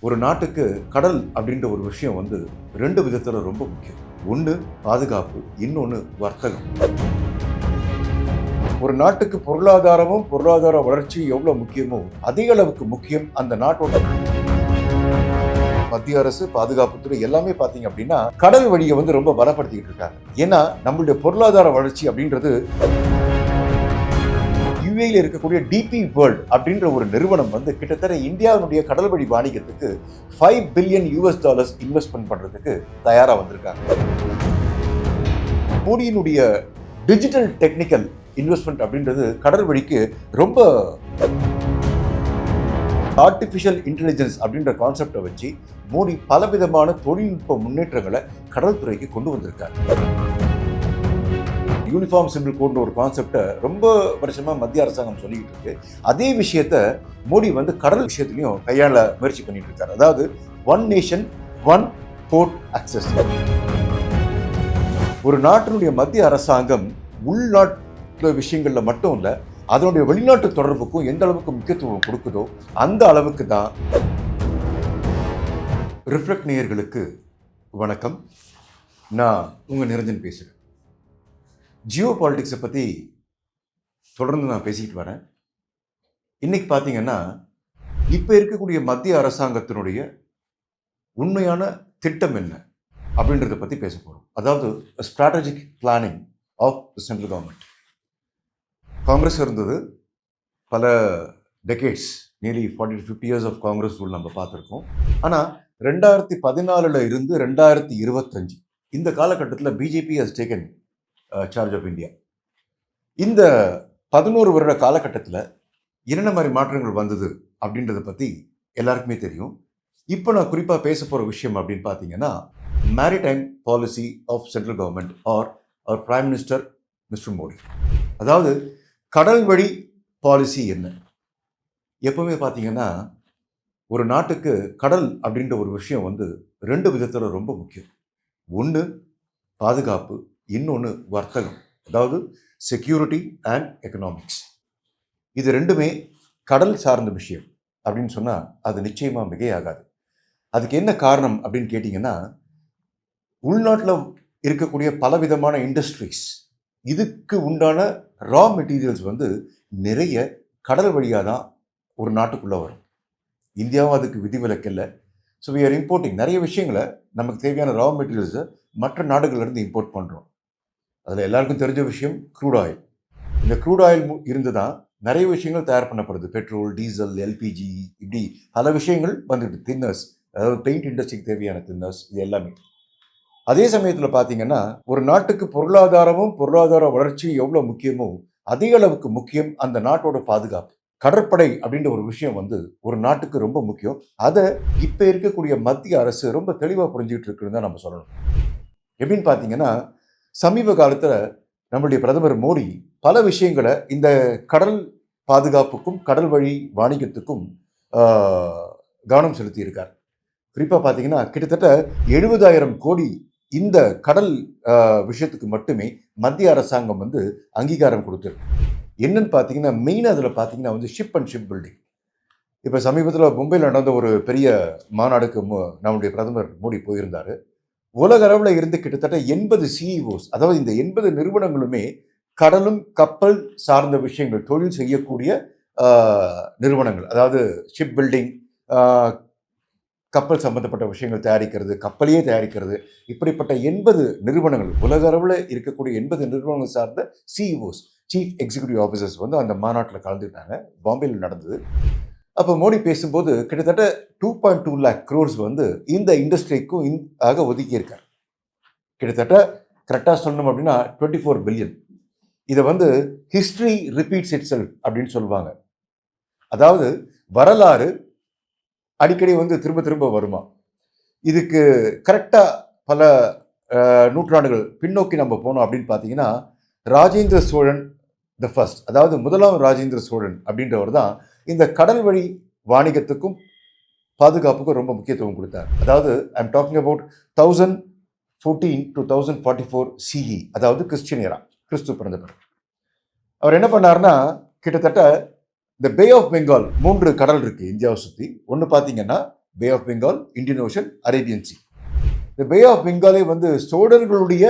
ஒரு நாட்டுக்கு கடல் அப்படின்ற ஒரு விஷயம் வந்து ரெண்டு விதத்துல ரொம்ப முக்கியம். ஒன்று பாதுகாப்பு, இன்னொன்று வர்த்தகம். ஒரு நாட்டுக்கு பொருளாதாரமும் பொருளாதார வளர்ச்சியும் எவ்வளவு முக்கியமோ அதிக அளவுக்கு முக்கியம் அந்த நாட்டோட மத்திய அரசு, பாதுகாப்புத்துறை எல்லாமே பாத்தீங்க அப்படின்னா கடல் வழியை வந்து ரொம்ப பலப்படுத்திக்கிட்டு இருக்காங்க. ஏன்னா நம்மளுடைய பொருளாதார வளர்ச்சி அப்படின்றது யுஏல இருக்கக்கூடிய டிபி வேர்ல்ட் அப்படின்ற ஒரு நிறுவனம் வந்து கிட்டத்தட்ட இந்தியாவுடைய கடல் வழி வாணிகத்துக்கு $5 பில்லியன் இன்வெஸ்ட்மெண்ட் பண்றதுக்கு தயாரா வந்திருக்காங்க. மோடியினுடைய டிஜிட்டல் டெக்னிக்கல் இன்வெஸ்ட்மெண்ட் அப்படின்றது கடல் வழிக்கு ரொம்ப ஆர்டிபிஷியல் இன்டெலிஜென்ஸ் அப்படின்ற கான்செப்டை வச்சு மோடி பலவிதமான தொழில்நுட்ப முன்னேற்றங்களை கடல் துறைக்கு கொண்டு வந்திருக்காரு. யூனிஃபார்ம் சிம்பிள் கோட்ன்ற ஒரு கான்செப்டை ரொம்ப வருஷமா மத்திய அரசாங்கம் சொல்லிட்டு இருக்கு. அதே விஷயத்த மோடி வந்து கடல் விஷயத்திலையும் கையாள முயற்சி பண்ணிட்டு இருக்காரு. அதாவது one nation one port access. ஒரு நாட்டினுடைய மத்திய அரசாங்கம் உள்நாட்டு விஷயங்கள்ல மட்டும் இல்ல, அதனுடைய வெளிநாட்டு தொடர்புக்கும் எந்த அளவுக்கு முக்கியத்துவம் கொடுக்குதோ அந்த அளவுக்கு தான். ரிஃப்ளெக்ட் நேயர்களுக்கு வணக்கம். நான் உங்க நிரஞ்சன் பேசுறேன். ஜியோ பாலிட்டிக்ஸை பற்றி தொடர்ந்து நான் பேசிக்கிட்டு வரேன். இன்னைக்கு பார்த்தீங்கன்னா இப்போ இருக்கக்கூடிய மத்திய அரசாங்கத்தினுடைய உண்மையான திட்டம் என்ன அப்படின்றத பற்றி பேச போகிறோம். அதாவது strategic planning of central government. Congress இருந்தது, பல decades, nearly 40 to 50 years of Congress rule நம்ம பார்த்துருக்கோம். ஆனால் 2014 இருந்து 2025 இந்த காலகட்டத்தில் BJP has taken charge of India. இந்த 11 வருட காலகட்டத்தில் என்னென்ன மாதிரி மாற்றங்கள் வந்தது அப்படின்றத பற்றி எல்லாருக்குமே தெரியும். இப்போ நான் குறிப்பாக பேச போகிற விஷயம் அப்படின்னு பார்த்தீங்கன்னா maritime policy of central government or our prime minister mister Modi. அதாவது கடல் வழி பாலிசி என்ன? எப்பவுமே பார்த்தீங்கன்னா ஒரு நாட்டுக்கு கடல் அப்படின்ற ஒரு விஷயம் வந்து ரெண்டு விதத்தில் ரொம்ப முக்கியம். ஒன்று பாதுகாப்பு, இன்னொன்று வர்த்தகம். அதாவது செக்யூரிட்டி அண்ட் எக்கனாமிக்ஸ். இது ரெண்டுமே கடல் சார்ந்த விஷயம் அப்படின்னு சொன்னால் அது நிச்சயமாக மிகையாகாது. அதுக்கு என்ன காரணம் அப்படின்னு கேட்டிங்கன்னா உள்நாட்டில் இருக்கக்கூடிய பலவிதமான இண்டஸ்ட்ரீஸ், இதுக்கு உண்டான ரா மெட்டீரியல்ஸ் வந்து நிறைய கடல் வழியாக தான் ஒரு நாட்டுக்குள்ளே வரும். இந்தியாவும் அதுக்கு விதிவிலக்கு இல்லை. ஸோ வி ஆர் இம்போர்ட்டிங் நிறைய விஷயங்களை, நமக்கு தேவையான ரா மெட்டீரியல்ஸை மற்ற நாடுகள்லேருந்து இம்போர்ட் பண்ணுறோம். அதில் எல்லாருக்கும் தெரிஞ்ச விஷயம் க்ரூட் ஆயில். இந்த க்ரூட் ஆயில் இருந்து தான் நிறைய விஷயங்கள் தயார் பண்ணப்படுது. பெட்ரோல், டீசல், எல்பிஜி, இப்படி பல விஷயங்கள் வந்துட்டு, தின்னர்ஸ், அதாவது பெயிண்ட் இண்டஸ்ட்ரிக்கு தேவையான தின்னர்ஸ், இது எல்லாமே. அதே சமயத்தில் பார்த்தீங்கன்னா ஒரு நாட்டுக்கு பொருளாதாரமும் பொருளாதார வளர்ச்சியும் எவ்வளோ முக்கியமோ அதிக அளவுக்கு முக்கியம் அந்த நாட்டோட பாதுகாப்பு. கடற்படை அப்படின்ற ஒரு விஷயம் வந்து ஒரு நாட்டுக்கு ரொம்ப முக்கியம். அதை இப்போ இருக்கக்கூடிய மத்திய அரசு ரொம்ப தெளிவாக புரிஞ்சுக்கிட்டு இருக்குன்னு தான் நம்ம சொல்லணும். எப்படின்னு பார்த்தீங்கன்னா சமீப காலத்தில் நம்மளுடைய பிரதமர் மோடி பல விஷயங்களை இந்த கடல் பாதுகாப்புக்கும் கடல் வழி வாணிகத்துக்கும் கவனம் செலுத்தி இருக்கார். குறிப்பாக பார்த்தீங்கன்னா கிட்டத்தட்ட 70,000 கோடி இந்த கடல் விஷயத்துக்கு மட்டுமே மத்திய அரசாங்கம் வந்து அங்கீகாரம் கொடுத்துருக்கு. என்னன்னு பார்த்தீங்கன்னா மெயினாக அதில் பார்த்தீங்கன்னா வந்து ஷிப் அண்ட் ஷிப் பில்டிங். இப்போ சமீபத்தில் மும்பையில் நடந்த ஒரு பெரிய மாநாடுக்கு நம்முடைய பிரதமர் மோடி போயிருந்தார். உலக அளவில் இருந்து கிட்டத்தட்ட 80 சிஇஓஸ், அதாவது இந்த 80 நிறுவனங்களுமே கடலும் கப்பல் சார்ந்த விஷயங்கள் தொழில் செய்யக்கூடிய நிறுவனங்கள். அதாவது ஷிப் பில்டிங், கப்பல் சம்பந்தப்பட்ட விஷயங்கள் தயாரிக்கிறது, கப்பலையே தயாரிக்கிறது, இப்படிப்பட்ட 80 நிறுவனங்கள், உலக அளவில் இருக்கக்கூடிய 80 நிறுவனங்கள் சார்ந்த சிஇஓஸ், சீஃப் எக்ஸிக்யூட்டிவ் ஆஃபீஸர்ஸ் வந்து அந்த மாநாட்டில் கலந்துட்டாங்க. பாம்பேயில் நடந்தது. அப்போ மோடி பேசும்போது கிட்டத்தட்ட 2.2 lakh crores வந்து இந்த இண்டஸ்ட்ரிக்கும் ஆக ஒதுக்கியிருக்கார். கிட்டத்தட்ட கரெக்டாக சொல்லணும் அப்படின்னா 24 பில்லியன். இதை வந்து ஹிஸ்டரி ரிப்பீட்ஸ் இட் செல்ஃப் அப்படின்னு சொல்லுவாங்க. அதாவது வரலாறு அடிக்கடி வந்து திரும்ப திரும்ப வருமா. இதுக்கு கரெக்டாக பல நூற்றாண்டுகள் பின்னோக்கி நம்ம போனோம் அப்படின்னு பார்த்தீங்கன்னா ராஜேந்திர சோழன் த ஃபர்ஸ்ட், அதாவது முதலாம் ராஜேந்திர சோழன் அப்படின்றவர் தான் இந்த கடல் வழி வாணிகத்துக்கும் பாதுகாப்புக்கும் ரொம்ப முக்கியத்துவம் கொடுத்தார். அதாவது I am talking about 1014 to 1044 CE, அதாவது கிறிஸ்டியன் எரா, கிறிஸ்து பிறந்த பிறகு. அவர் என்ன பண்ணார்னா கிட்டத்தட்ட இந்த பே ஆஃப் பெங்கால் 3 கடல் இருக்கு இந்தியாவை சுற்றி. ஒன்று பார்த்தீங்கன்னா bay of Bengal, Indian ocean, Arabian sea. இந்த பே ஆஃப் பெங்காலே வந்து சோழர்களுடைய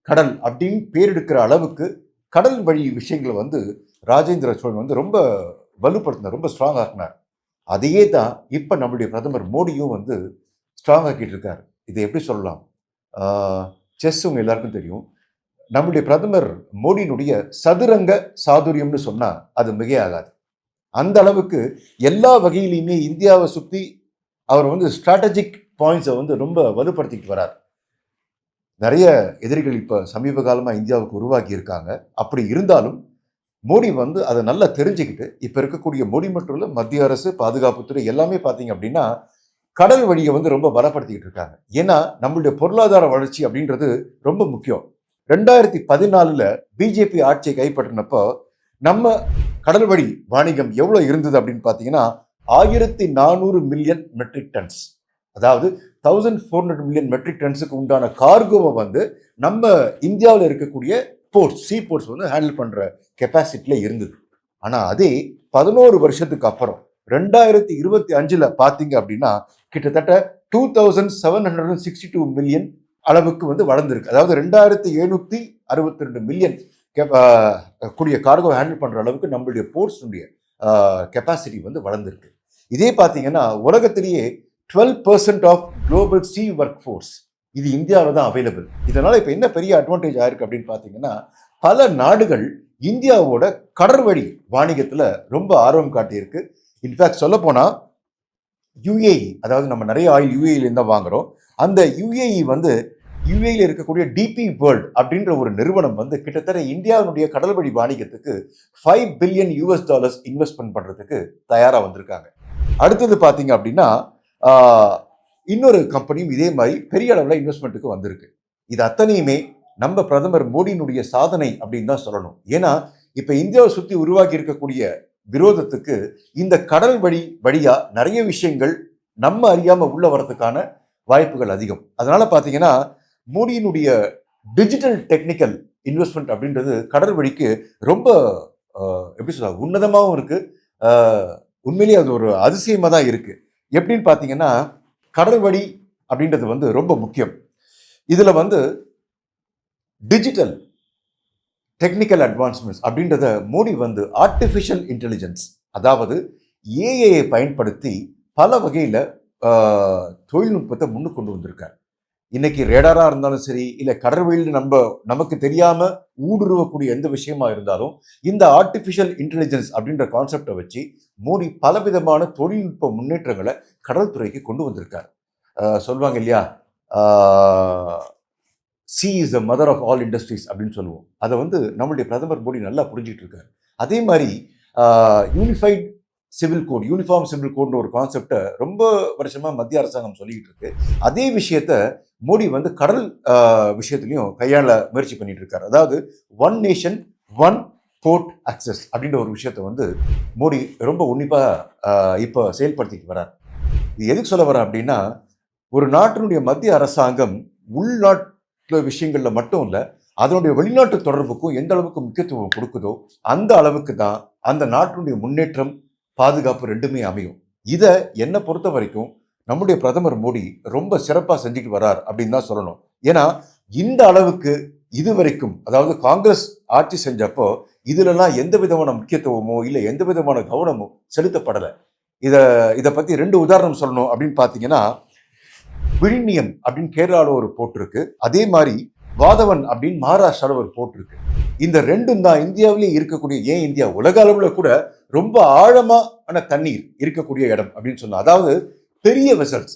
கடல் அப்படின்னு பேர் எடுக்கிற அளவுக்கு கடல் வழி விஷயங்களை வந்து ராஜேந்திர சோழன் வந்து ரொம்ப வலுப்படுத்தினார், ரொம்ப ஸ்ட்ராங் ஆக்கினார். அதையே தான் இப்போ நம்மளுடைய பிரதமர் மோடியும் வந்து ஸ்ட்ராங் ஆக்கிட்டு இருக்காரு. இதை எப்படி சொல்லலாம்? செஸ் உங்க எல்லாருக்கும் தெரியும். நம்முடைய பிரதமர் மோடியினுடைய சதுரங்க சாதுரியம்னு சொன்னா அது மிகையாகாது. அந்த அளவுக்கு எல்லா வகையிலையுமே இந்தியாவை சுற்றி அவர் வந்து ஸ்ட்ராட்டஜிக் பாயிண்ட்ஸை வந்து ரொம்ப வலுப்படுத்திட்டு வரார். நிறைய எதிரிகள் இப்போ சமீப காலமாக இந்தியாவுக்கு உருவாக்கி இருக்காங்க. அப்படி இருந்தாலும் மோடி வந்து அதை நல்லா தெரிஞ்சுக்கிட்டு இப்போ இருக்கக்கூடிய மோடி மட்டும் இல்லை, மத்திய அரசு, பாதுகாப்புத்துறை எல்லாமே பார்த்தீங்க அப்படின்னா கடல் வழியை வந்து ரொம்ப பலப்படுத்திக்கிட்டு இருக்காங்க. ஏன்னா நம்மளுடைய பொருளாதார வளர்ச்சி அப்படின்றது ரொம்ப முக்கியம். 2014 பிஜேபி ஆட்சியை கைப்பற்றினப்போ நம்ம கடல் வழி வாணிகம் எவ்வளோ இருந்தது அப்படின்னு பார்த்தீங்கன்னா 1400 மில்லியன் மெட்ரிக் டன்ஸ், அதாவது 1400 மில்லியன் மெட்ரிக் டன்ஸுக்கு உண்டான கார்கோவை வந்து நம்ம இந்தியாவில் இருக்கக்கூடிய போர்ட்ஸ், சீ போர்ட்ஸ் வந்து ஹேண்டில் பண்ணுற கெப்பாசிட்டியில் இருந்தது. ஆனால் அதே 11 வருஷத்துக்கு அப்புறம் 2025 பார்த்தீங்க அப்படின்னா கிட்டத்தட்ட 2762 மில்லியன் அளவுக்கு வந்து வளர்ந்துருக்கு. அதாவது 2762 மில்லியன் கூடிய கார்கோ ஹேண்டில் பண்ணுற அளவுக்கு நம்மளுடைய போர்ட்ஸுடைய கெப்பாசிட்டி வந்து வளர்ந்துருக்கு. இதே பார்த்தீங்கன்னா உலகத்திலேயே 12% of global sea workforce இது இந்தியாவில் தான் அவைலபிள். இதனால் இப்போ என்ன பெரிய அட்வான்டேஜ் ஆயிருக்கு அப்படின்னு பார்த்தீங்கன்னா பல நாடுகள் இந்தியாவோட கடற்வழி வாணிகத்தில் ரொம்ப ஆர்வம் காட்டியிருக்கு. இன்ஃபேக்ட் சொல்ல போனால் யுஏஇ, அதாவது நம்ம நிறைய ஆயில் யுஏஇலேருந்து தான் வாங்குறோம். அந்த யுஏஇ வந்து யுஏஇல இருக்கக்கூடிய டிபி வேர்ல்ட் அப்படின்ற ஒரு நிறுவனம் வந்து கிட்டத்தட்ட இந்தியாவுடைய கடல்வழி வாணிகத்துக்கு $5 பில்லியன் இன்வெஸ்ட்மெண்ட் பண்ணுறதுக்கு தயாராக வந்திருக்காங்க. அடுத்தது பார்த்தீங்க அப்படின்னா இன்னொரு கம்பெனியும் இதே மாதிரி பெரிய அளவில் இன்வெஸ்ட்மெண்ட்டுக்கு வந்திருக்கு. இது அத்தனையுமே நம்ம பிரதமர் மோடியினுடைய சாதனை அப்படின்னு தான் சொல்லணும். ஏன்னா இப்போ இந்தியாவை சுற்றி உருவாக்கி இருக்கக்கூடிய விரோதத்துக்கு இந்த கடல் வழியா நிறைய விஷயங்கள் நம்ம அறியாமல் உள்ள வரதுக்கான வாய்ப்புகள் அதிகம். அதனால பார்த்தீங்கன்னா மோடியினுடைய டிஜிட்டல் டெக்னிக்கல் இன்வெஸ்ட்மெண்ட் அப்படின்றது கடல் வழிக்கு ரொம்ப எப்படி சொல்ல உன்னதமாகவும் இருக்கு. உண்மையிலேயே அது ஒரு அதிசயமாக தான் இருக்கு. எப்படின்னு பார்த்தீங்கன்னா கடல் வழி அப்படின்றது வந்து ரொம்ப முக்கியம். இதில் வந்து டிஜிட்டல் டெக்னிக்கல் அட்வான்ஸ்மெண்ட்ஸ் அப்படின்றத மோடி வந்து ஆர்டிஃபிஷியல் இன்டெலிஜென்ஸ், அதாவது ஏஐயை பயன்படுத்தி பல வகையில் தொழில்நுட்பத்தை முன்னுக்கு கொண்டு வந்திருக்கார். இன்னைக்கு ரேடாராக இருந்தாலும் சரி, இல்லை கடற்வழியில் நமக்கு தெரியாமல் ஊடுருவக்கூடிய எந்த விஷயமா இருந்தாலும் இந்த ஆர்டிஃபிஷியல் இன்டெலிஜென்ஸ் அப்படின்ற கான்செப்டை வச்சு மோடி பலவிதமான தொழில்நுட்ப முன்னேற்றங்களை கடல் துறைக்கு கொண்டு வந்திருக்கார். சொல்லுவாங்க இல்லையா, sea is the mother of all industries அப்படின்னு சொல்லுவோம். அதை வந்து நம்மளுடைய பிரதமர் மோடி நல்லா புரிஞ்சிட்டு இருக்காரு. அதே மாதிரி யூனிஃபார்ம் சிவில் கோட்னு ஒரு கான்செப்டை ரொம்ப வருஷமா மத்திய அரசாங்கம் சொல்லிக்கிட்டு இருக்கு. அதே விஷயத்த மோடி வந்து கடல் விஷயத்துலையும் கையாள முயற்சி பண்ணிட்டு இருக்காரு. அதாவது one nation one port access அப்படின்ற ஒரு விஷயத்த வந்து மோடி ரொம்ப உன்னிப்பாக இப்போ செயல்படுத்திட்டு வர்றார். இது எதுக்கு சொல்ல வரேன் அப்படின்னா, ஒரு நாட்டினுடைய மத்திய அரசாங்கம் உள்நாட்டு விஷயங்கள்ல மட்டும் இல்லை, அதனுடைய வெளிநாட்டு தொடர்புக்கும் எந்த அளவுக்கு முக்கியத்துவம் கொடுக்குதோ அந்த அளவுக்கு தான் அந்த நாட்டினுடைய முன்னேற்றம், பாதுகாப்பு ரெண்டுமே அமையும். இதை என்னை பொறுத்த வரைக்கும் நம்முடைய பிரதமர் மோடி ரொம்ப சிறப்பாக செஞ்சுட்டு வர்றார் அப்படின்னு தான் சொல்லணும். ஏன்னா இந்த அளவுக்கு இது வரைக்கும், அதாவது காங்கிரஸ் ஆட்சி செஞ்சப்போ இதுலலாம் எந்த விதமான முக்கியத்துவமோ இல்லை எந்த விதமான கவனமோ செலுத்தப்படலை. இதை பற்றி 2 உதாரணம் சொல்லணும் அப்படின்னு பார்த்தீங்கன்னா, விழிநியம் அப்படின்னு கேரளாவில் ஒரு போர்ட் இருக்கு. அதே மாதிரி வாதவன் அப்படின்னு மகாராஷ்டிராவில் ஒரு போர்ட் இருக்கு. இந்த 2ம் தான் இந்தியாவிலேயே இருக்கக்கூடிய, ஏன் இந்தியா உலக அளவில் கூட ரொம்ப ஆழமான தண்ணீர் இருக்கக்கூடிய இடம் அப்படின்னு சொன்னா, அதாவது பெரிய வெசல்ஸ்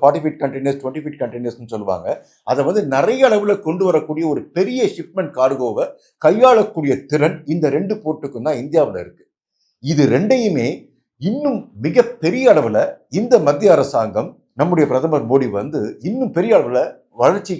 40 ஃபீட் கண்டெய்னர்ஸ் 20 ஃபீட் கண்டெய்னர்ஸ்னு சொல்லுவாங்க. அதை வந்து நிறைய அளவில் கொண்டு வரக்கூடிய ஒரு பெரிய ஷிப்மெண்ட் கார்கோவை கையாளக்கூடிய திறன் இந்த 2 போர்ட்டுக்கும் தான் இந்தியாவில் இருக்கு. இது 2ஐயுமே இன்னும் மிக பெரிய அளவில் இந்த மத்திய அரசாங்கம், நம்முடைய பிரதமர் மோடி வந்து இன்னும் பெரிய அளவில் வளர்ச்சி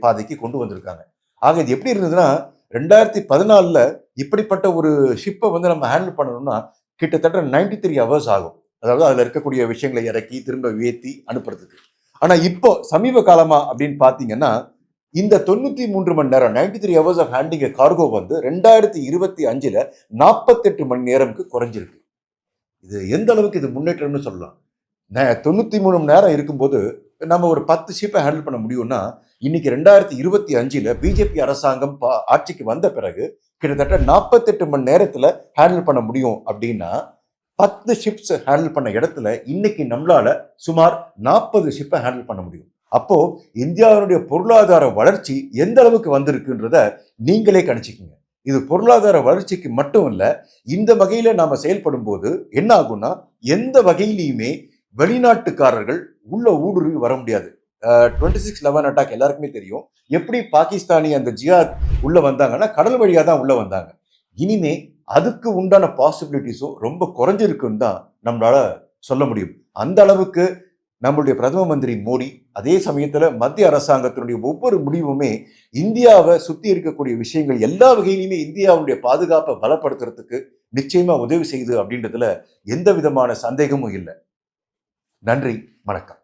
பாதைக்கு கொண்டு வந்திருக்காங்க. ஆக இது எப்படி இருந்ததுன்னா, 2014 இப்படிப்பட்ட ஒரு ஷிப்பை வந்து நம்ம ஹேண்டில் பண்ணணும்னா கிட்டத்தட்ட 93 ஹவர்ஸ் ஆகும். அதாவது அதில் இருக்கக்கூடிய விஷயங்களை இறக்கி திரும்ப ஏற்றி அனுப்புறதுக்கு. ஆனால் இப்போ சமீப காலமா அப்படின்னு பார்த்தீங்கன்னா இந்த 93 மணி நேரம் 93 ஹவர்ஸ் ஆஃப் ஹேண்டிங் கார்கோ வந்து 2025 48 மணி நேரம்க்கு குறைஞ்சிருக்கு. இது எந்த அளவுக்கு இது முன்னேற்றம்னு சொல்லலாம். 93 மணி நேரம் இருக்கும்போது நம்ம ஒரு 10 ஷிப்பை ஹேண்டில் பண்ண முடியும்னா இன்னைக்கு 2025 பிஜேபி அரசாங்கம் ஆட்சிக்கு வந்த பிறகு கிட்டத்தட்ட 48 மணி நேரத்துல ஹேண்டில் பண்ண முடியும் அப்படின்னா 10 ஷிப்ஸ் ஹேண்டில் பண்ண இடத்துல இன்னைக்கு நம்மளால சுமார் 40 ஷிப்பை ஹேண்டில் பண்ண முடியும். அப்போ இந்தியாவுடைய பொருளாதார வளர்ச்சி எந்த அளவுக்கு வந்திருக்குன்றத நீங்களே கணிச்சுக்கீங்க. இது பொருளாதார வளர்ச்சிக்கு மட்டும் இல்ல, இந்த வகையில நாம செயல்படும் போது என்ன ஆகும்னா எந்த வகையிலையுமே வெளிநாட்டுக்காரர்கள் உள்ள ஊடுருவி வர முடியாது. 26/11 அட்டாக் எல்லாருக்குமே தெரியும். எப்படி பாகிஸ்தானி அந்த ஜியாத் உள்ள வந்தாங்கன்னா கடல் வழியா தான் உள்ள வந்தாங்க. இனிமே அதுக்கு உண்டான பாசிபிலிட்டிஸும் ரொம்ப குறைஞ்சிருக்குன்னு தான் நம்மளால சொல்ல முடியும். அந்த அளவுக்கு நம்மளுடைய பிரதம மந்திரி மோடி, அதே சமயத்துல மத்திய அரசாங்கத்தினுடைய ஒவ்வொரு முடிவுமே இந்தியாவை சுத்தி இருக்கக்கூடிய விஷயங்கள் எல்லா வகையிலுமே இந்தியாவுடைய பாதுகாப்பை பலப்படுத்துறதுக்கு நிச்சயமா உதவி செய்யுது அப்படின்றதுல எந்த விதமான சந்தேகமும் இல்லை. நன்றி, வணக்கம்.